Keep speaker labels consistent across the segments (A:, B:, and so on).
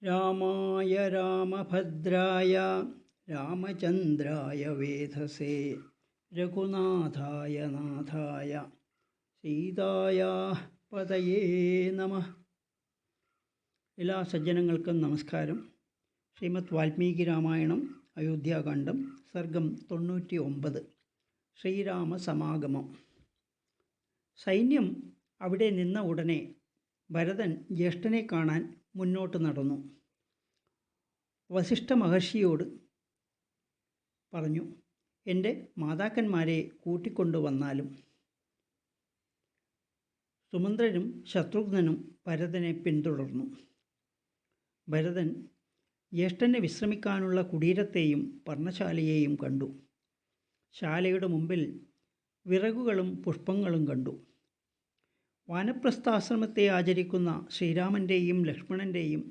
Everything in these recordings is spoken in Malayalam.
A: രാമായ രാമഭദ്രായ രാമചന്ദ്രായ വേധസേ രഘുനാഥായ നാഥായ സീതായ പതയേ നമഃ. എല്ലാ സജ്ജനങ്ങൾക്കും നമസ്കാരം. ശ്രീമദ് വാൽമീകി രാമായണം അയോധ്യാകാന്ഡം സർഗം 99. ശ്രീരാമസമാഗമം. സൈന്യം അവിടെ നിന്ന ഉടനെ ഭരതൻ ജ്യേഷ്ഠനെ കാണാൻ മുന്നോട്ട് നടന്നു. വസിഷ്ഠ മഹർഷിയോട് പറഞ്ഞു, എൻ്റെ മാതാക്കന്മാരെ കൂട്ടിക്കൊണ്ടുവന്നാലും. സുമന്ത്രനും ശത്രുഘ്നനും ഭരതനെ പിന്തുടർന്നു. ഭരതൻ ജ്യേഷ്ഠനെ വിശ്രമിക്കാനുള്ള കുടീരത്തെയും പർണശാലയെയും കണ്ടു. ശാലയുടെ മുമ്പിൽ വിറകുകളും പുഷ്പങ്ങളും കണ്ടു. വാനപ്രസ്ഥാശ്രമത്തെ ആചരിക്കുന്ന ശ്രീരാമൻ്റെയും ലക്ഷ്മണൻ്റെയും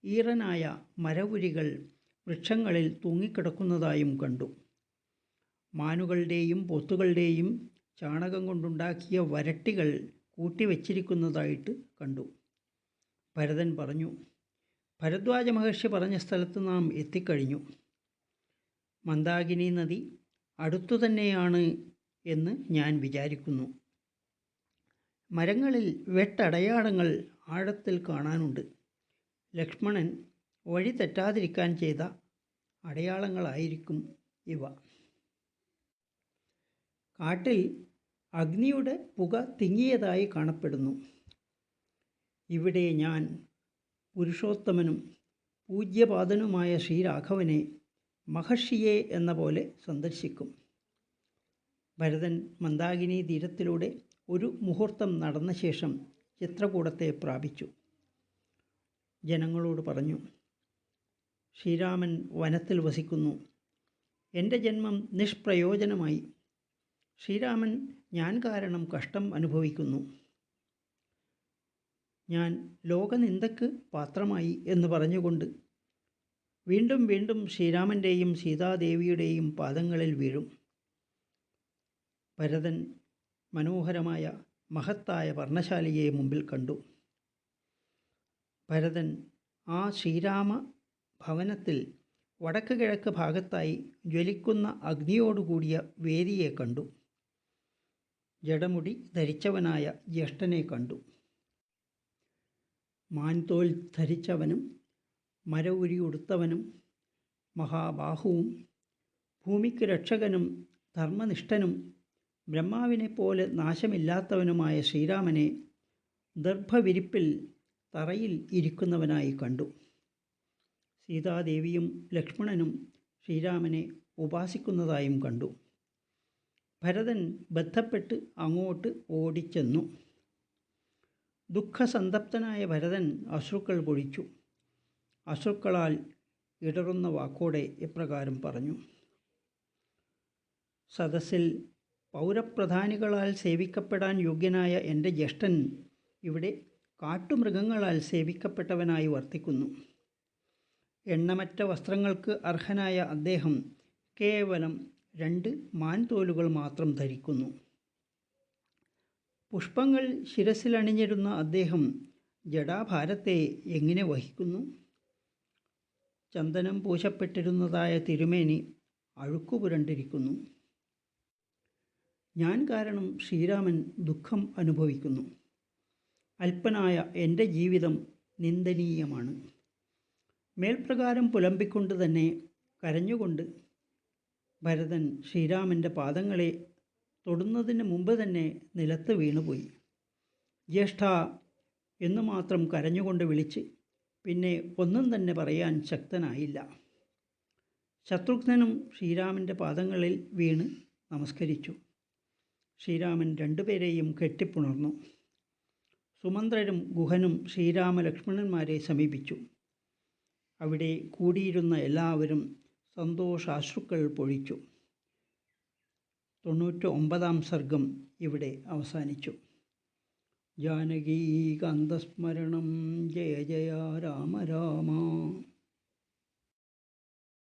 A: ഈറനായ മരവുരികൾ വൃക്ഷങ്ങളിൽ തൂങ്ങിക്കിടക്കുന്നതായും കണ്ടു. മാനുകളുടെയും പോത്തുകളുടെയും ചാണകം കൊണ്ടുണ്ടാക്കിയ വരട്ടികൾ കൂട്ടിവച്ചിരിക്കുന്നതായിട്ട് കണ്ടു. ഭരതൻ പറഞ്ഞു, ഭരദ്വാജ മഹർഷി പറഞ്ഞ സ്ഥലത്ത് നാം എത്തിക്കഴിഞ്ഞു. മന്ദാകിനി നദി അടുത്തുതന്നെയാണ് എന്ന് ഞാൻ വിചാരിക്കുന്നു. മരങ്ങളിൽ വെട്ടടയാളങ്ങൾ ആഴത്തിൽ കാണാനുണ്ട്. ലക്ഷ്മണൻ വഴി തെറ്റാതിരിക്കാൻ ചെയ്ത അടയാളങ്ങളായിരിക്കും ഇവ. കാട്ടിൽ അഗ്നിയുടെ പുക തിങ്ങിയതായി കാണപ്പെടുന്നു. ഇവിടെ ഞാൻ പുരുഷോത്തമനും പൂജ്യപാദനുമായ ശ്രീരാഘവനെ മഹർഷിയെ എന്ന പോലെ സന്ദർശിക്കും. ഭരതൻ മന്ദാകിനി തീരത്തിലൂടെ ഒരു മുഹൂർത്തം നടന്ന ശേഷം ചിത്രകൂടത്തെ പ്രാപിച്ചു. ജനങ്ങളോട് പറഞ്ഞു, ശ്രീരാമൻ വനത്തിൽ വസിക്കുന്നു. എൻ്റെ ജന്മം നിഷ്പ്രയോജനമായി. ശ്രീരാമൻ ഞാൻ കാരണം കഷ്ടം അനുഭവിക്കുന്നു. ഞാൻ ലോകനിന്ദക്ക് പാത്രമായി എന്ന് പറഞ്ഞുകൊണ്ട് വീണ്ടും വീണ്ടും ശ്രീരാമൻ്റെയും സീതാദേവിയുടെയും പാദങ്ങളിൽ വീഴും. ഭരതൻ മനോഹരമായ മഹത്തായ പർണശാലയെ മുമ്പിൽ കണ്ടു. ഭരതൻ ആ ശ്രീരാമ ഭവനത്തിൽ വടക്ക് കിഴക്ക് ഭാഗത്തായി ജ്വലിക്കുന്ന അഗ്നിയോടുകൂടിയ വേദിയെ കണ്ടു. ജടമുടി ധരിച്ചവനായ ജ്യേഷ്ഠനെ കണ്ടു. മാൻതോൽ ധരിച്ചവനും മരവുരി ഉടുത്തവനും മഹാബാഹുവും ഭൂമിക്ക് രക്ഷകനും ധർമ്മനിഷ്ഠനും ബ്രഹ്മാവിനെപ്പോലെ നാശമില്ലാത്തവനുമായ ശ്രീരാമനെ ദർഭവിരിപ്പിൽ തറയിൽ ഇരിക്കുന്നവനായി കണ്ടു. സീതാദേവിയും ലക്ഷ്മണനും ശ്രീരാമനെ ഉപാസിക്കുന്നതായും കണ്ടു. ഭരതൻ ബന്ധപ്പെട്ട് അങ്ങോട്ട് ഓടിച്ചെന്നു. ദുഃഖസന്തപ്തനായ ഭരതൻ അശ്രുക്കൾ പൊഴിച്ചു. അശ്രുക്കളാൽ ഇടറുന്ന വാക്കോടെ ഇപ്രകാരം പറഞ്ഞു, സദസ്സിൽ പൗരപ്രധാനികളാൽ സേവിക്കപ്പെടാൻ യോഗ്യനായ എൻ്റെ ജ്യേഷ്ഠൻ ഇവിടെ കാട്ടുമൃഗങ്ങളാൽ സേവിക്കപ്പെട്ടവനായി വർത്തിക്കുന്നു. എണ്ണമറ്റ വസ്ത്രങ്ങൾക്ക് അർഹനായ അദ്ദേഹം കേവലം 2 മാൻതോലുകൾ മാത്രം ധരിക്കുന്നു. പുഷ്പങ്ങൾ ശിരസിലണിഞ്ഞിരുന്ന അദ്ദേഹം ജടാഭാരത്തെ എങ്ങനെ വഹിക്കുന്നു? ചന്ദനം പൂശപ്പെട്ടിരുന്നതായ തിരുമേനി അഴുക്കുപുരണ്ടിരിക്കുന്നു. ഞാൻ കാരണം ശ്രീരാമൻ ദുഃഖം അനുഭവിക്കുന്നു. അല്പനായ എൻ്റെ ജീവിതം നിന്ദനീയമാണ്. മേൽപ്രകാരം പുലമ്പിക്കൊണ്ട് തന്നെ കരഞ്ഞുകൊണ്ട് ഭരതൻ ശ്രീരാമൻ്റെ പാദങ്ങളെ തൊടുന്നതിന് മുമ്പ് തന്നെ നിലത്ത് വീണുപോയി. ജ്യേഷ്ഠ എന്നു മാത്രം കരഞ്ഞുകൊണ്ട് വിളിച്ച് പിന്നെ ഒന്നും തന്നെ പറയാൻ ശക്തനായില്ല. ശത്രുഘ്നനും ശ്രീരാമൻ്റെ പാദങ്ങളിൽ വീണ് നമസ്കരിച്ചു. ശ്രീരാമൻ 2 പേരെയും കെട്ടിപ്പുണർന്നു. സുമന്ത്രരും ഗുഹനും ശ്രീരാമലക്ഷ്മണന്മാരെ സമീപിച്ചു. അവിടെ കൂടിയിരുന്ന എല്ലാവരും സന്തോഷാശ്രുക്കൾ പൊഴിച്ചു. 99-ാം സർഗം ഇവിടെ അവസാനിച്ചു. ജാനകീകാന്തസ്മരണം ജയ ജയ രാമ രാമ.